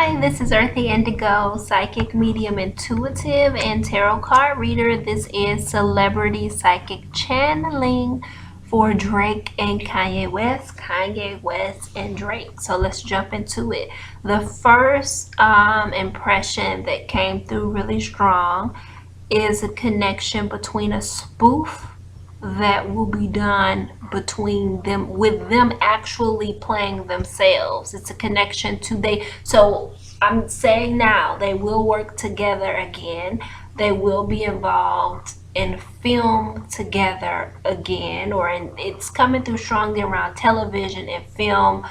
Hi, this is Earthy Indigo, psychic medium intuitive and tarot card reader. This is celebrity psychic channeling for Drake and Kanye West and Drake. So let's jump into it. The first impression that came through really strong is a connection between a spoof that will be done between them, with them actually playing themselves. It's a connection to they. So I'm saying now they will work together again. They will be involved in film together again, it's coming through strongly around television and film,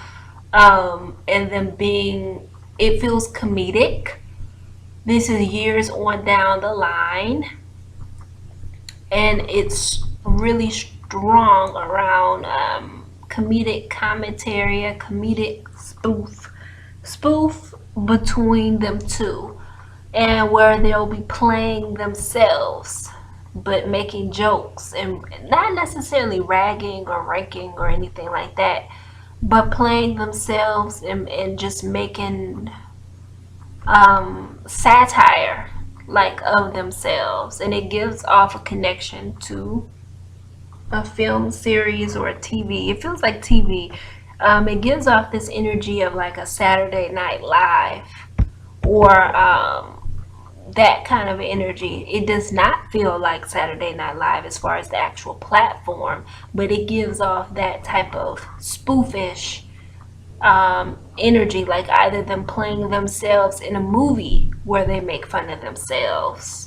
and them being, it feels comedic. This is years on down the line, and it's really strong around comedic commentary, a comedic spoof between them two, and where they'll be playing themselves but making jokes and not necessarily ragging or ranking or anything like that, but playing themselves and just making satire like of themselves, and it gives off a connection to a film series or a TV. It feels like TV. It gives off this energy of like a Saturday Night Live, or that kind of energy. It does not feel like Saturday Night Live as far as the actual platform, but it gives off that type of spoofish energy, like either them playing themselves in a movie where they make fun of themselves,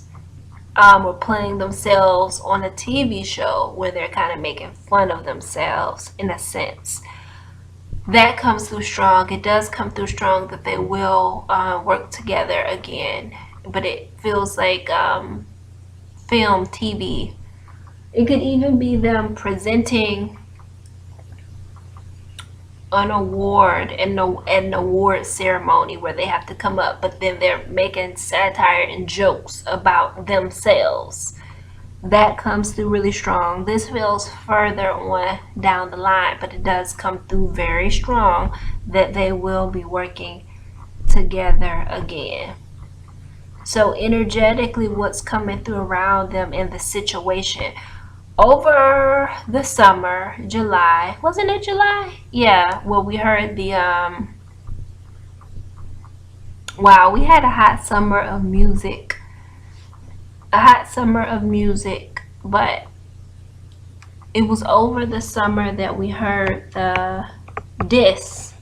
or playing themselves on a TV show where they're kind of making fun of themselves in a sense. That comes through strong. It does come through strong that they will work together again, but it feels like film, TV. It could even be them presenting an award and an award ceremony where they have to come up, but then they're making satire and jokes about themselves. That comes through really strong. This feels further on down the line, but it does come through very strong that they will be working together again. So energetically, what's coming through around them in the situation over the summer, July, wasn't it July? Yeah, well, we heard the wow, we had a hot summer of music, but it was over the summer that we heard the diss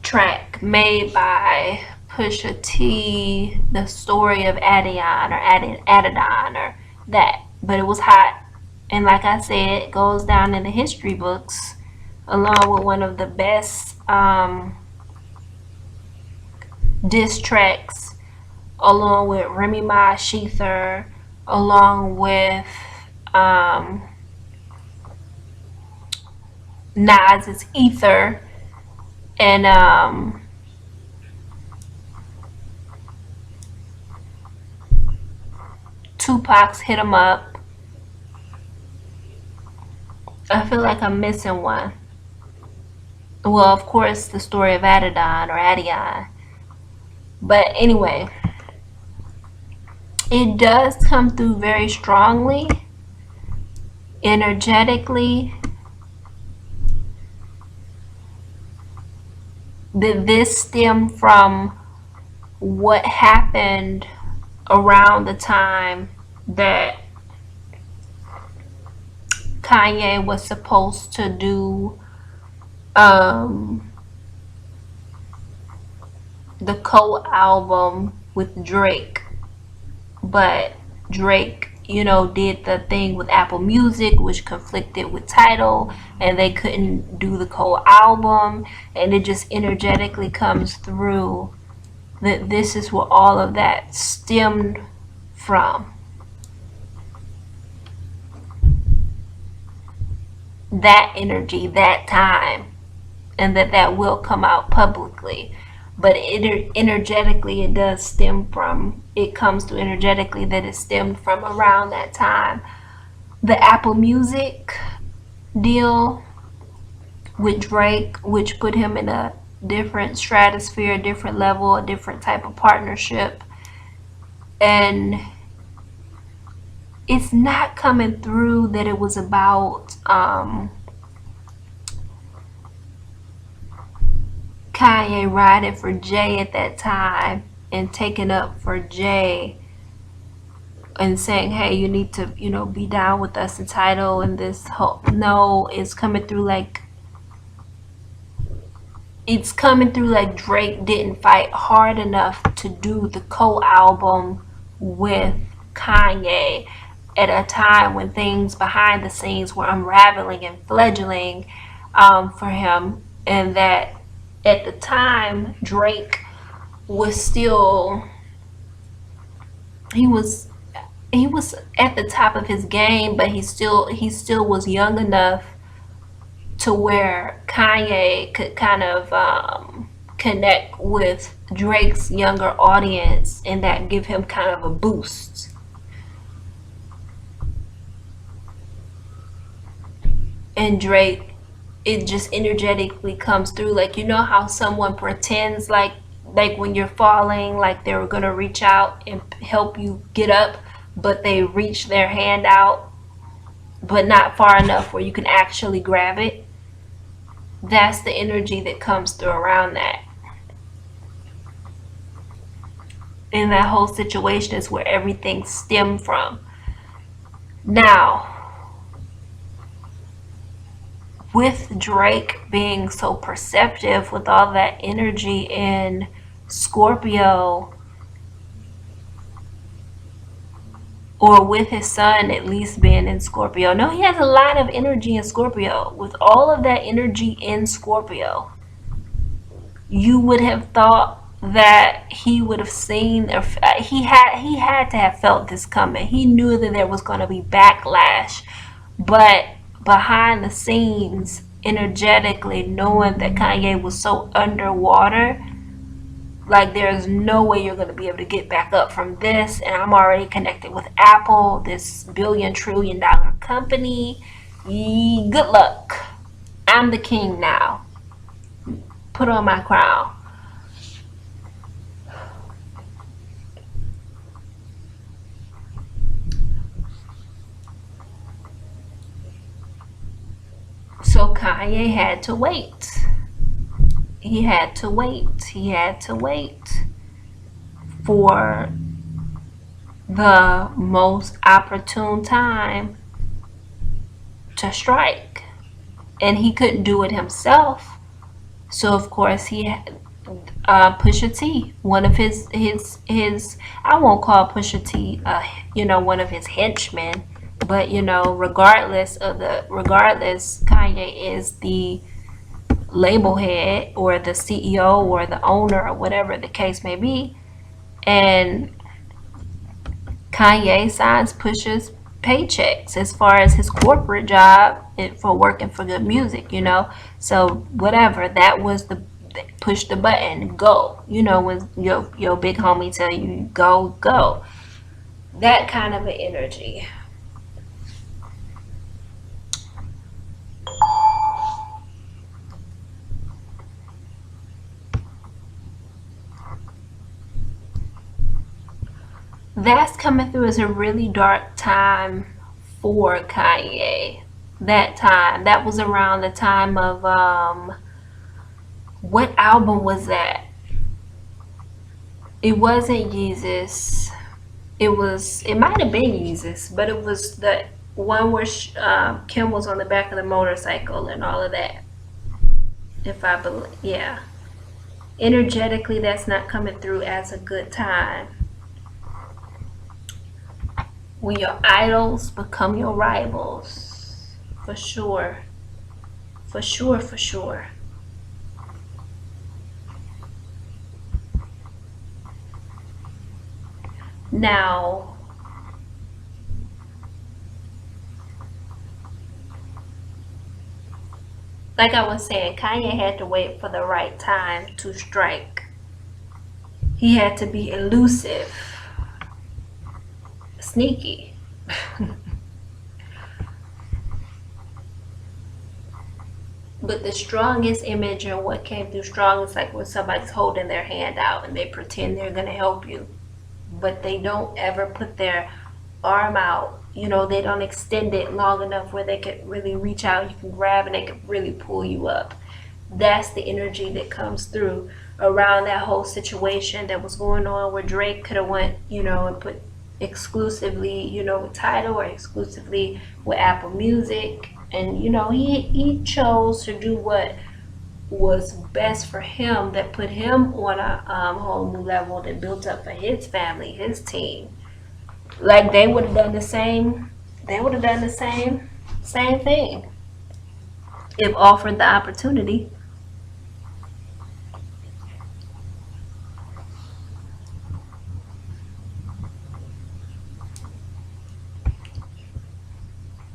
track made by Pusha T, the story of Adidon, or that. But it was hot, and like I said, it goes down in the history books along with one of the best diss tracks, along with Remy Ma Sheether, along with Nas's Ether, and Tupac's Hit 'Em Up. I feel like I'm missing one. Well, of course, the story of Adidon or Adion. But anyway, it does come through very strongly, energetically, that this stemmed from what happened around the time that Kanye was supposed to do the co-album with Drake, but Drake, did the thing with Apple Music, which conflicted with Tidal, and they couldn't do the co-album, and it just energetically comes through that this is where all of that stemmed from. That energy, that time, and that will come out publicly. But energetically, it does stem from, it comes through energetically that it stemmed from around that time. The Apple Music deal with Drake, which put him in a different stratosphere, different level, a different type of partnership. And it's not coming through that it was about Kanye riding for Jay at that time and taking up for Jay and saying, hey, you need to, be down with us and Title and this whole. No, it's coming through like Drake didn't fight hard enough to do the co-album with Kanye at a time when things behind the scenes were unraveling and fledgling for him, and that at the time Drake was still he was at the top of his game, but he still was young enough to where Kanye could kind of connect with Drake's younger audience, and that give him kind of a boost. And Drake, it just energetically comes through. Like, how someone pretends like when you're falling, like they were gonna reach out and help you get up, but they reach their hand out, but not far enough where you can actually grab it. That's the energy that comes through around that. And that whole situation is where everything stemmed from. Now, with Drake being so perceptive with all that energy in Scorpio, or with his son at least being in Scorpio. No, he has a lot of energy in Scorpio. With all of that energy in Scorpio, you would have thought that he would have seen, or he had to have felt this coming. He knew that there was going to be backlash, but behind the scenes, energetically knowing that Kanye was so underwater, like there's no way you're going to be able to get back up from this, and I'm already connected with Apple, this billion-trillion-dollar company. Good luck. I'm the king now. Put on my crown. So Kanye had to wait. He had to wait for the most opportune time to strike. And he couldn't do it himself. So of course he had Pusha T, one of his I won't call Pusha T one of his henchmen, but regardless, Kanye is the label head or the CEO or the owner or whatever the case may be, and Kanye signs Pusha's paychecks as far as his corporate job for working for good music, so whatever, that was the push the button, go, when your big homie tell you go, that kind of an energy. That's coming through as a really dark time for Kanye. That was around the time of what album was that? It wasn't Yeezus. It might have been Yeezus, but it was the one where Kim was on the back of the motorcycle and all of that. If I believe, yeah. Energetically, that's not coming through as a good time. When your idols become your rivals, for sure, for sure, for sure. Now, like I was saying, Kanye had to wait for the right time to strike. He had to be elusive, sneaky. But the strongest image and what came through strong is like when somebody's holding their hand out and they pretend they're going to help you, but they don't ever put their arm out. You know, they don't extend it long enough where they could really reach out, you can grab, and they could really pull you up. That's the energy that comes through around that whole situation that was going on, where Drake could have went, you know, and put exclusively, you know, with Tidal or exclusively with Apple Music. And, you know, he chose to do what was best for him, that put him on a whole new level, that built up for his family, his team. Like they would have done the same. They would have done the same thing if offered the opportunity.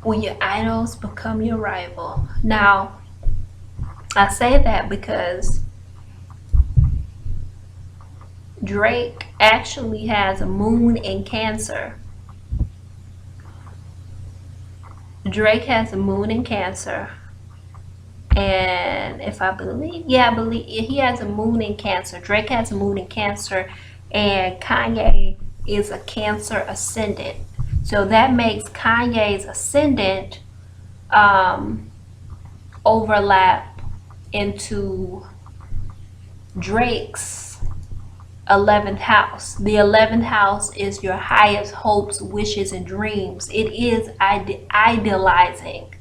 When your idols become your rival. Now, I say that because Drake actually has a moon in Cancer. Drake has a moon in Cancer. And if I believe, yeah, I believe he has a moon in Cancer. Drake has a moon in Cancer, and Kanye is a Cancer ascendant. So that makes Kanye's ascendant overlap into Drake's 11th house. The 11th house is your highest hopes, wishes, and dreams. It is idealizing,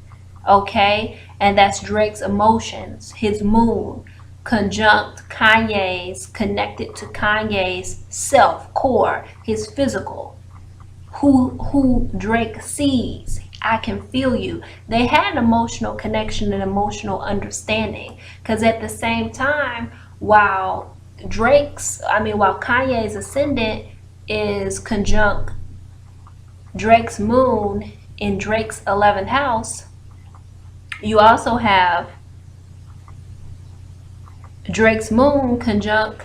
okay? And that's Drake's emotions, his moon, conjunct Kanye's, connected to Kanye's self, core, his physical, who Drake sees. I can feel you. They had an emotional connection and emotional understanding, because at the same time, while Kanye's ascendant is conjunct Drake's moon in Drake's 11th house, you also have Drake's moon conjunct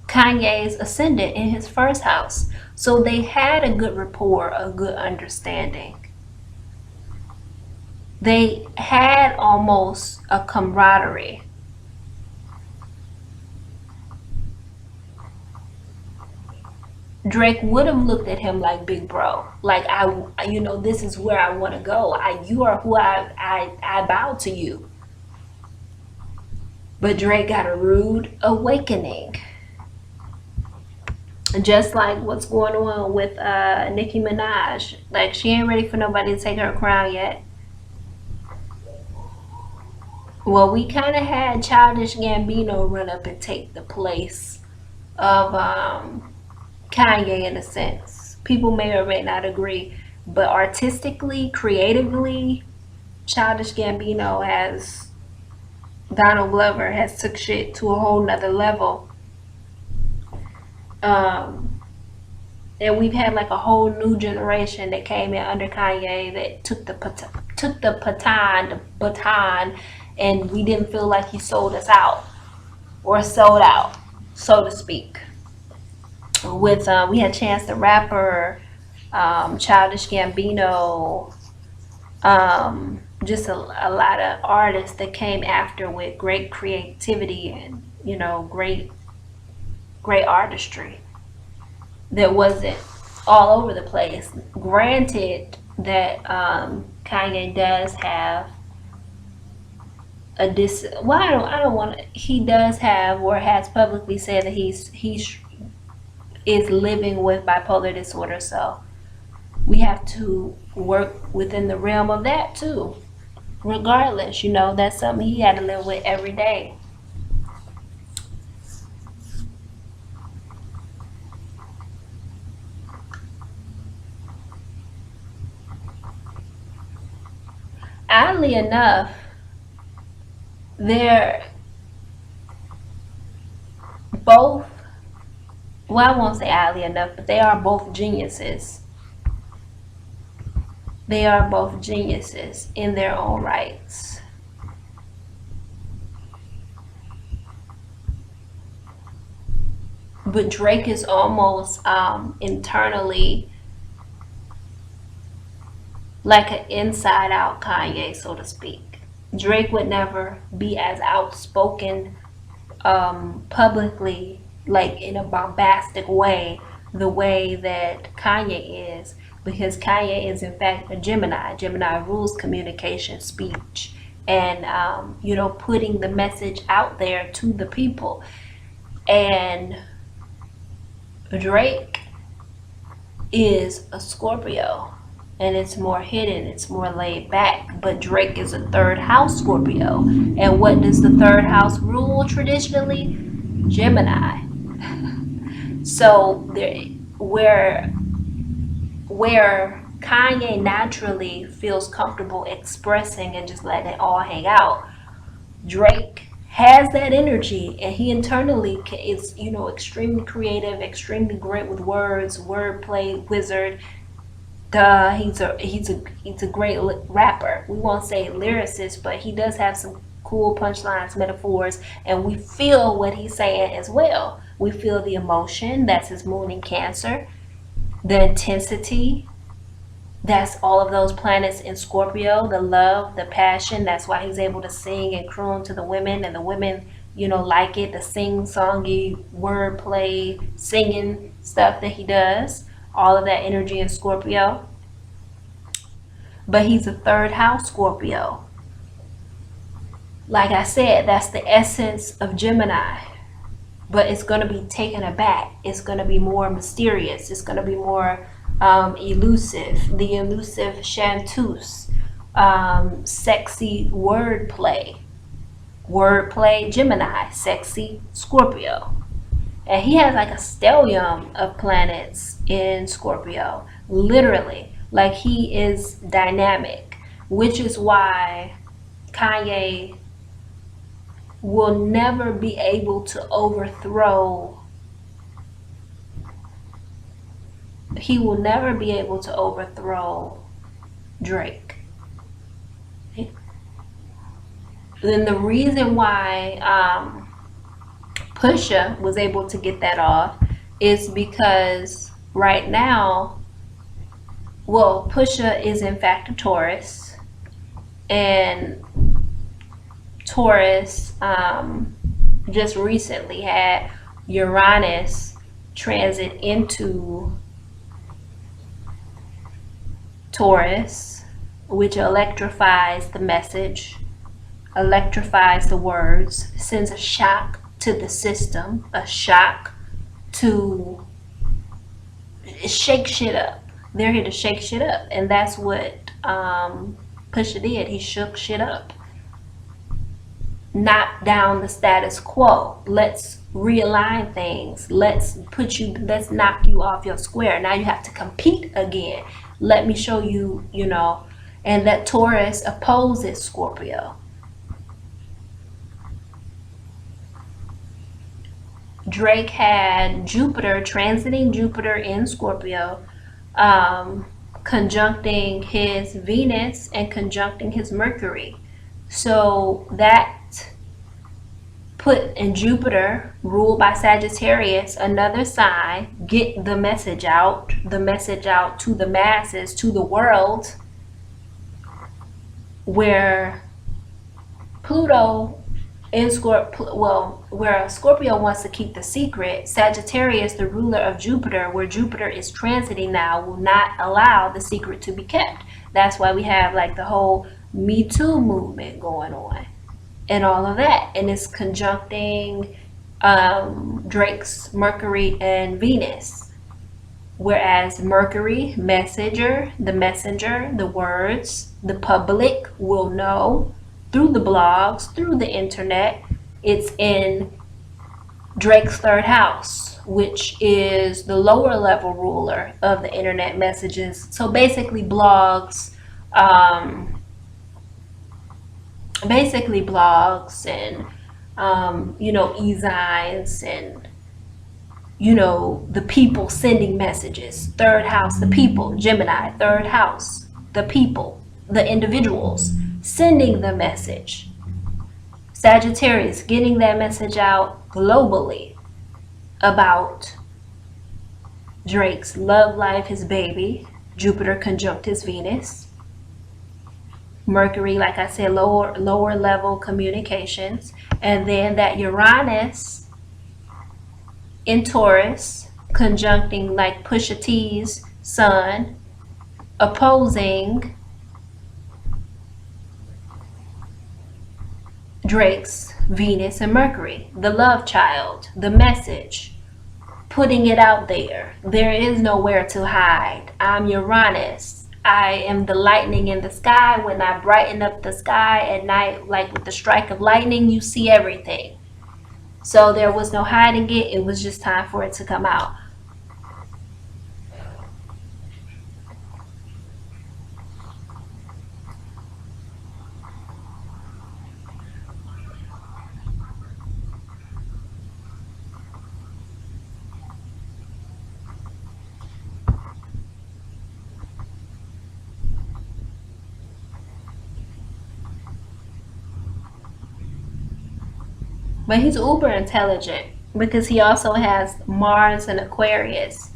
Kanye's ascendant in his first house. So they had a good rapport, a good understanding. They had almost a camaraderie. Drake would have looked at him like, big bro, like this is where I want to go. You are who I bow to you. But Drake got a rude awakening. Just like what's going on with Nicki Minaj. Like, she ain't ready for nobody to take her crown yet. Well, we kind of had Childish Gambino run up and take the place of Kanye in a sense. People may or may not agree, but artistically, creatively, Childish Gambino Donald Glover has took shit to a whole nother level. And we've had like a whole new generation that came in under Kanye that took the baton, and we didn't feel like he sold us out or sold out, so to speak. With we had Chance the Rapper, Childish Gambino, just a lot of artists that came after with great creativity and great artistry that wasn't all over the place. Granted that Kanye does have I don't want to. He does have, or has publicly said that he is living with bipolar disorder. So we have to work within the realm of that too. Regardless, that's something he had to live with every day. Oddly enough, they're both, well, I won't say oddly enough, but they are both geniuses. They are both geniuses in their own rights. But Drake is almost internally like an inside out Kanye, so to speak. Drake would never be as outspoken publicly, like in a bombastic way, the way that Kanye is, because Kanye is in fact a Gemini. Gemini rules communication, speech, and putting the message out there to the people. And Drake is a Scorpio, and it's more hidden, it's more laid back. But Drake is a third house Scorpio. And what does the third house rule traditionally? Gemini. So there, where Kanye naturally feels comfortable expressing and just letting it all hang out, Drake has that energy, and he internally is extremely creative, extremely great with words, wordplay wizard. He's a great rapper. We won't say lyricist, but he does have some cool punchlines, metaphors, and we feel what he's saying as well. We feel the emotion. That's his moon in Cancer. The intensity. That's all of those planets in Scorpio. The love, the passion. That's why he's able to sing and croon to the women, and the women, like it. The sing-songy, wordplay, singing stuff that he does. All of that energy in Scorpio. But he's a third house Scorpio. Like I said, that's the essence of Gemini. But it's going to be taken aback. It's going to be more mysterious. It's going to be more elusive. The elusive chanteuse. Sexy wordplay. Wordplay Gemini. Sexy Scorpio. And he has like a stellium of planets in Scorpio. Literally. Like, he is dynamic. Which is why Kanye will never be able to overthrow. He will never be able to overthrow Drake. Then the reason why Pusha was able to get that off is because right now, Pusha is in fact a Taurus, and Taurus just recently had Uranus transit into Taurus, which electrifies the message, electrifies the words, sends a shock to the system, a shock to shake shit up. They're here to shake shit up, and that's what Pusha did. He shook shit up. Knock down the status quo. Let's realign things. Let's knock you off your square. Now you have to compete again. Let me show you, and that Taurus opposes Scorpio. Drake had Jupiter, transiting Jupiter in Scorpio, conjuncting his Venus and conjuncting his Mercury. So that put in Jupiter, ruled by Sagittarius, another sign, get the message out to the masses, to the world, where Pluto in Scorpio, where Scorpio wants to keep the secret, Sagittarius, the ruler of Jupiter, where Jupiter is transiting now, will not allow the secret to be kept. That's why we have like the whole Me Too movement going on and all of that. And it's conjuncting Drake's Mercury and Venus. Whereas Mercury, messenger, the words, the public will know through the blogs, through the internet. It's in Drake's third house, which is the lower level ruler of the internet messages. So basically blogs, and e-zines and the people sending messages. Third house, the people. Gemini, third house, the people, the individuals sending the message. Sagittarius, getting that message out globally about Drake's love life, his baby. Jupiter conjunct his Venus. Mercury, like I said, lower level communications, and then that Uranus in Taurus conjuncting like Pusha T's sun, opposing Drake's Venus and Mercury, the love child, the message, putting it out there. There is nowhere to hide. I'm Uranus. I am the lightning in the sky. When I brighten up the sky at night, like with the strike of lightning, you see everything. So there was no hiding it. It was just time for it to come out. But he's uber intelligent because he also has Mars and Aquarius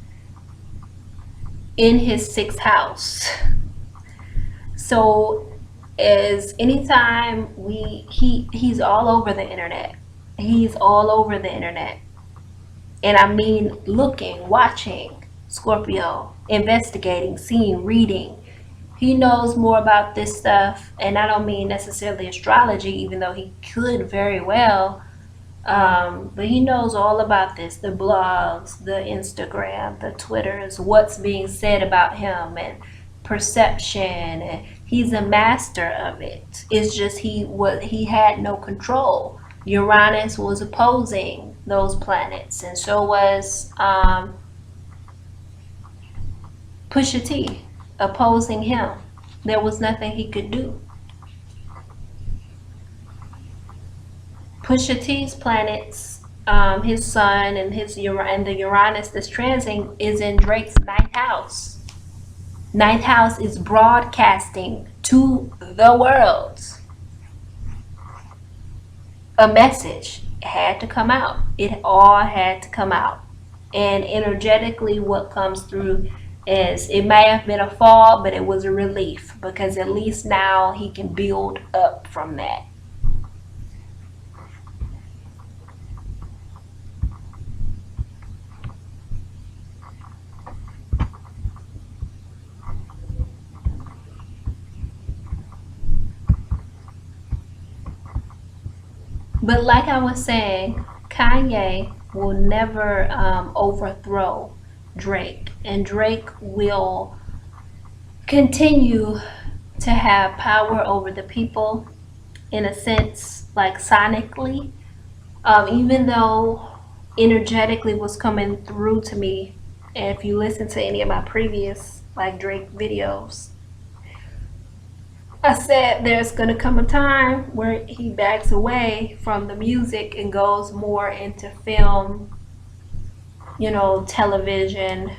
in his sixth house. So is anytime he's all over the internet. He's all over the internet. And I mean looking, watching, Scorpio, investigating, seeing, reading. He knows more about this stuff, and I don't mean necessarily astrology, even though he could very well. But he knows all about this, the blogs, the Instagram, the Twitters, what's being said about him, and perception, and he's a master of it. It's just he had no control. Uranus was opposing those planets, and so was Pusha T opposing him. There was nothing he could do. Pusha T's planets, his sun and and the Uranus that's transing is in Drake's ninth house. Ninth house is broadcasting to the world. A message had to come out. It all had to come out. And energetically, what comes through is it may have been a fall, but it was a relief because at least now he can build up from that. But like I was saying, Kanye will never overthrow Drake, and Drake will continue to have power over the people in a sense, like sonically, even though energetically was coming through to me. And if you listen to any of my previous like Drake videos, I said there's gonna come a time where he backs away from the music and goes more into film, television,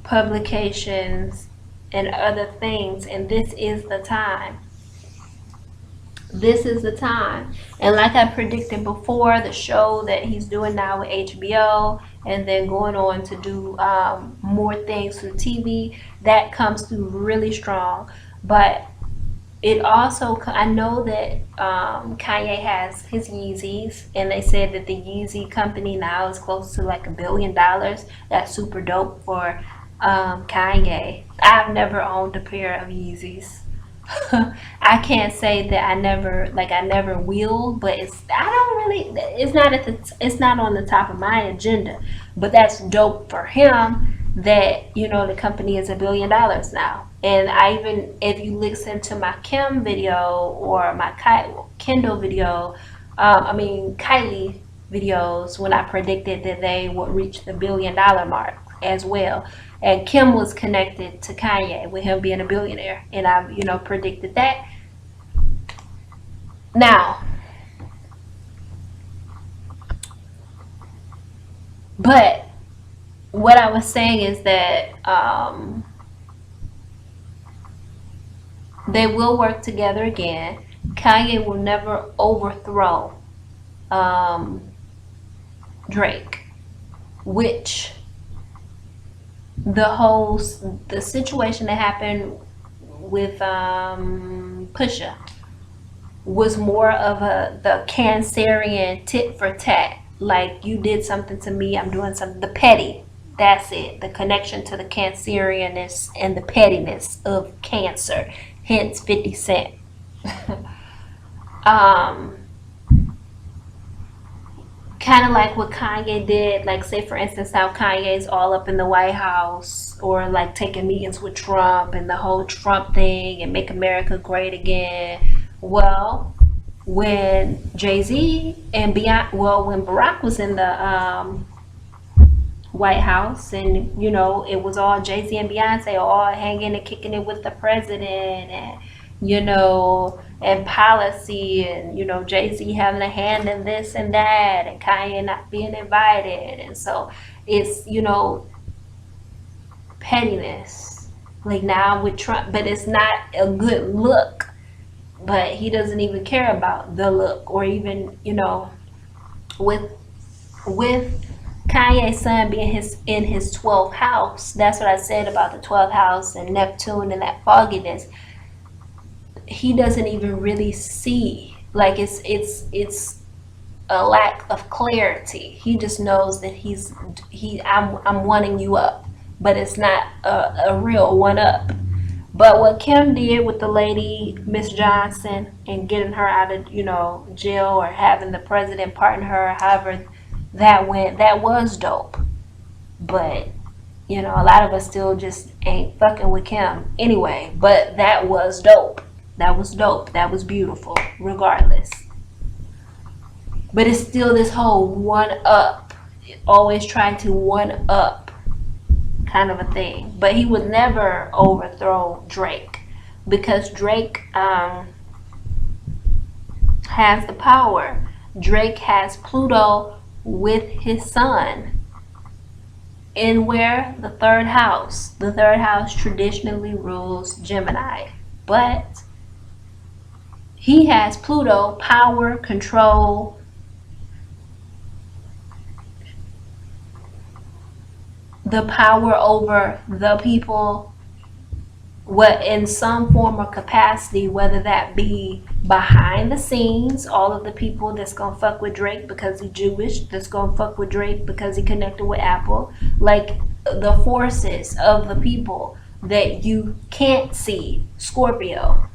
publications, and other things. And this is the time. This is the time. And like I predicted before, the show that he's doing now with HBO and then going on to do more things through TV, that comes through really strong. But it also, I know that Kanye has his Yeezys, and they said that the Yeezy company now is close to like $1 billion. That's super dope for Kanye. I've never owned a pair of Yeezys. I can't say that I never will, but I don't really, it's not on the top of my agenda. But that's dope for him that the company is $1 billion now. And I even, if you listen to my Kim video or my Kendall video, Kylie videos, when I predicted that they would reach the $1 billion mark as well. And Kim was connected to Kanye with him being a billionaire, and I predicted that. Now, but what I was saying is that they will work together again. Kanye will never overthrow Drake, which the situation that happened Pusha was more of the Cancerian tit for tat. Like, you did something to me, I'm doing something. The petty. That's it. The connection to the Cancerianness and the pettiness of Cancer. Hence 50 Cent. um, Kind of like what Kanye did, like say for instance how Kanye's all up in the White House or like taking meetings with Trump and the whole Trump thing and make America great again. Well, when Jay-Z and Beyonce, well, when Barack was in the White House, and it was all Jay-Z and Beyonce all hanging and kicking it with the president, and and policy, and Jay-Z having a hand in this and that, and Kanye not being invited. And so it's pettiness, like now with Trump, but it's not a good look. But he doesn't even care about the look, or even with with Kanye's son being in his 12th house. That's what I said about the 12th house and Neptune and that fogginess. He doesn't even really see, like it's a lack of clarity. He just knows that I'm wanting you up, but it's not a real one up. But what Kim did with the lady Miss Johnson and getting her out of jail, or having the president pardon her, however that went, that was dope. But a lot of us still just ain't fucking with Kim anyway. But that was dope. That was dope. That was beautiful, regardless. But it's still this whole one up, always trying to one up kind of a thing. But he would never overthrow Drake, because Drake has the power. Drake has Pluto with his son in where? The third house. The third house traditionally rules Gemini. But he has Pluto, power, control, the power over the people, what in some form or capacity, whether that be behind the scenes, all of the people that's gonna fuck with Drake because he's Jewish, that's gonna fuck with Drake because he connected with Apple, like the forces of the people that you can't see, Scorpio,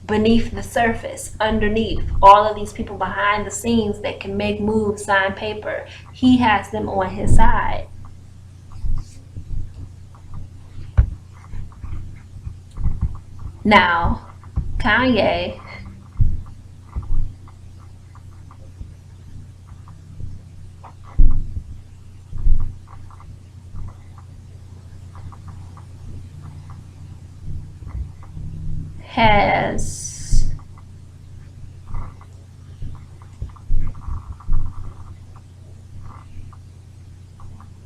beneath the surface, underneath, all of these people behind the scenes that can make moves, sign paper, he has them on his side. Now, Kanye has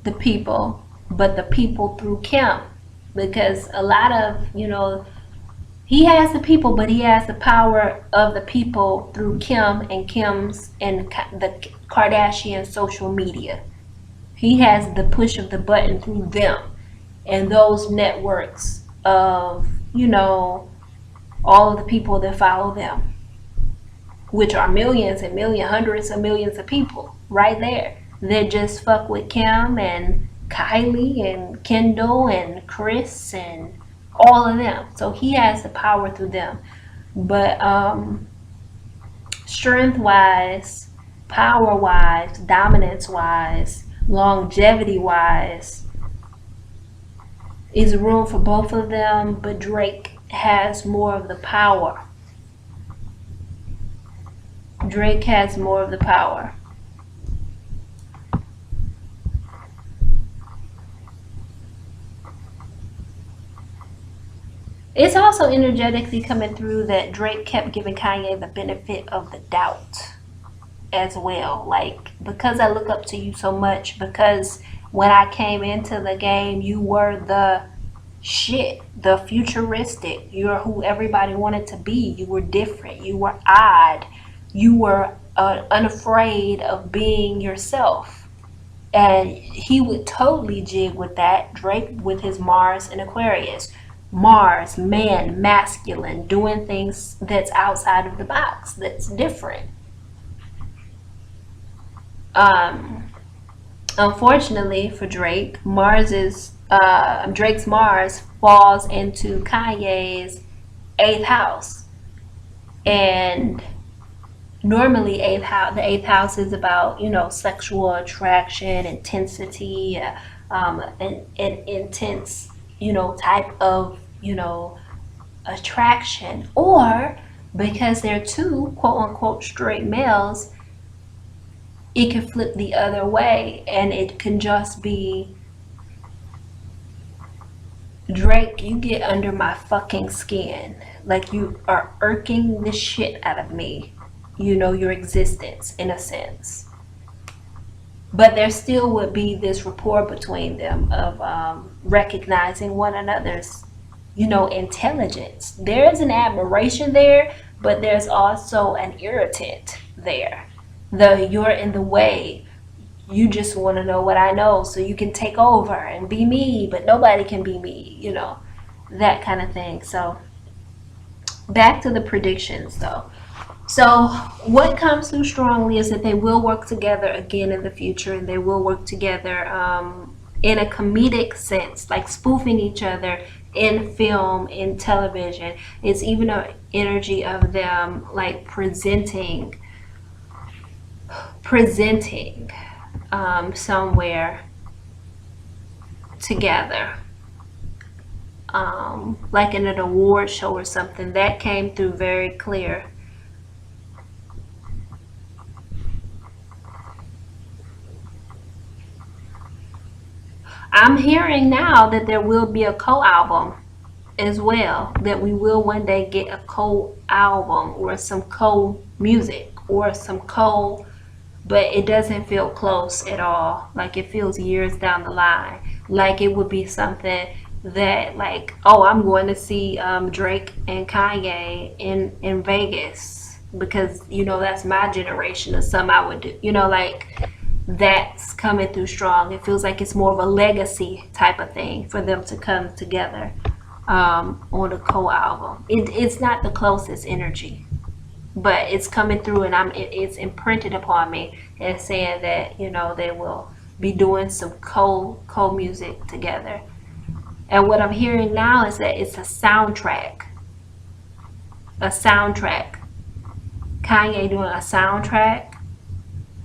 the people, but the people through Kim, because a lot of he has the people, but he has the power of the people through Kim and Kim's and the Kardashian social media. He has the push of the button through them and those networks of all of the people that follow them, which are millions and hundreds of millions of people right there that just fuck with Kim and Kylie and Kendall and Chris and all of them. So he has the power through them. But strength wise, power wise, dominance wise, longevity wise, is room for both of them, but Drake has more of the power. Drake has more of the power. It's also energetically coming through that Drake kept giving Kanye the benefit of the doubt as well. Like, because I look up to you so much, because when I came into the game, you were the shit, the futuristic. You're who everybody wanted to be. You were different. You were odd. You were unafraid of being yourself. And he would totally jig with that. Drake with his Mars and Aquarius. Mars, man, masculine, doing things that's outside of the box, that's different. Um, Unfortunately for Drake, Drake's Mars falls into Kanye's eighth house, and normally the eighth house is about sexual attraction, intensity, an intense type of attraction, or because they're two quote unquote straight males, it can flip the other way and it can just be, Drake, you get under my fucking skin. Like, you are irking the shit out of me. Your existence, in a sense. But there still would be this rapport between them of recognizing one another's, intelligence. There is an admiration there, but there's also an irritant there. You're in the way. You just want to know what I know so you can take over and be me, but nobody can be me, that kind of thing. So back to the predictions though. So what comes through strongly is that they will work together again in the future, and they will work together in a comedic sense, like spoofing each other in film, in television. It's even an energy of them like presenting somewhere together, like in an award show or something. That came through very clear. I'm hearing now that there will be a co-album as well, that we will one day get a co-album or some co-music or some but it doesn't feel close at all. Like, it feels years down the line. Like, it would be something that, like, oh, I'm going to see Drake and Kanye in Vegas because that's my generation of something I would do. Like, that's coming through strong. It feels like it's more of a legacy type of thing for them to come together on a co-album. It's not the closest energy, but it's coming through, and it's imprinted upon me as saying that they will be doing some co music together. And what I'm hearing now is that it's a soundtrack. Kanye doing a soundtrack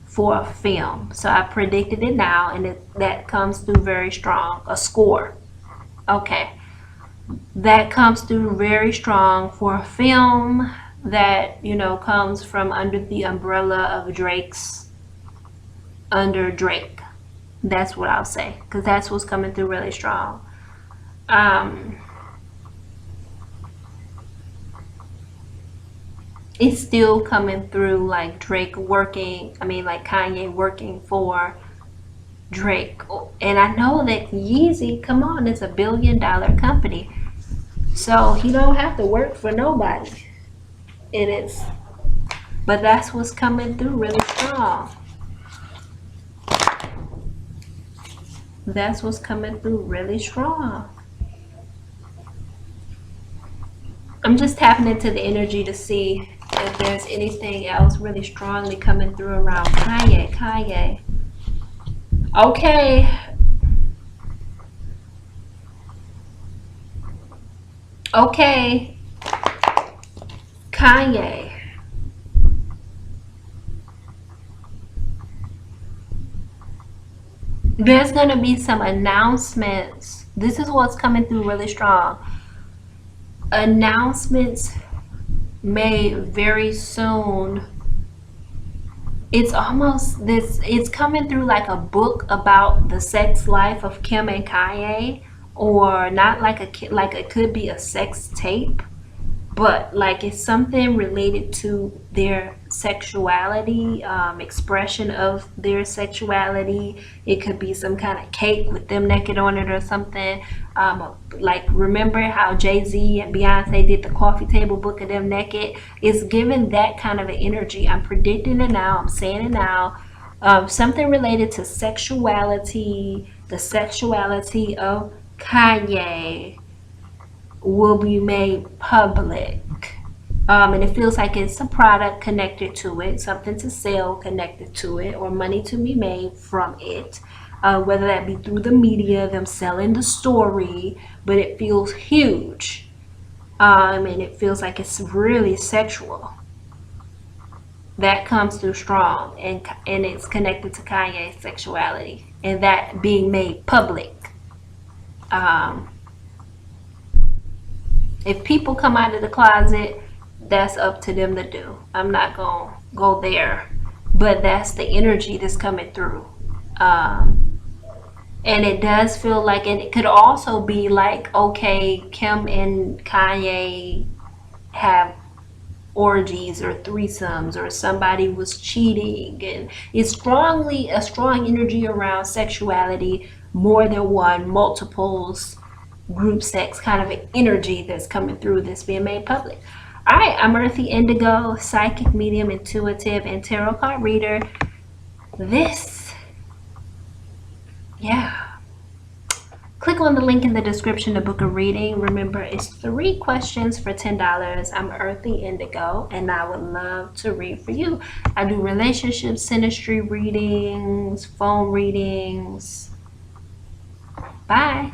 for a film. So I predicted it now, and that comes through very strong. A score. Okay. That comes through very strong for a film that, comes from under the umbrella of under Drake. That's what I'll say, because that's what's coming through really strong. It's still coming through like like Kanye working for Drake. And I know that Yeezy, come on, it's $1 billion company. So he don't have to work for nobody. It is. But that's what's coming through really strong. That's what's coming through really strong. I'm just tapping into the energy to see if there's anything else really strongly coming through around Kanye. Okay. Okay. Kanye. There's going to be some announcements. This is what's coming through really strong. Announcements made very soon. It's coming through like a book about the sex life of Kim and Kanye, or not like like it could be a sex tape, but like it's something related to their sexuality, expression of their sexuality. It could be some kind of cake with them naked on it or something. Like, remember how Jay-Z and Beyonce did the coffee table book of them naked? It's giving that kind of an energy. I'm predicting it now. I'm saying it now. Something related to sexuality, the sexuality of Kanye, will be made public. And it feels like it's a product connected to it, something to sell connected to it, or money to be made from it. Whether that be through the media, them selling the story, but it feels huge. And it feels like it's really sexual. That comes through strong, and it's connected to Kanye's sexuality and that being made public. Um, if people come out of the closet, that's up to them to do. I'm not gonna go there, but that's the energy that's coming through. And it does feel like, and it could also be like, okay, Kim and Kanye have orgies or threesomes, or somebody was cheating, and it's strongly a strong energy around sexuality, more than one, multiples, group sex kind of an energy that's coming through that's being made public. All right, I'm Earthy Indigo, psychic medium, intuitive, and tarot card reader. This, yeah. Click on the link in the description to book a reading. Remember, it's 3 questions for $10. I'm Earthy Indigo, and I would love to read for you. I do relationships, synastry readings, phone readings. Bye.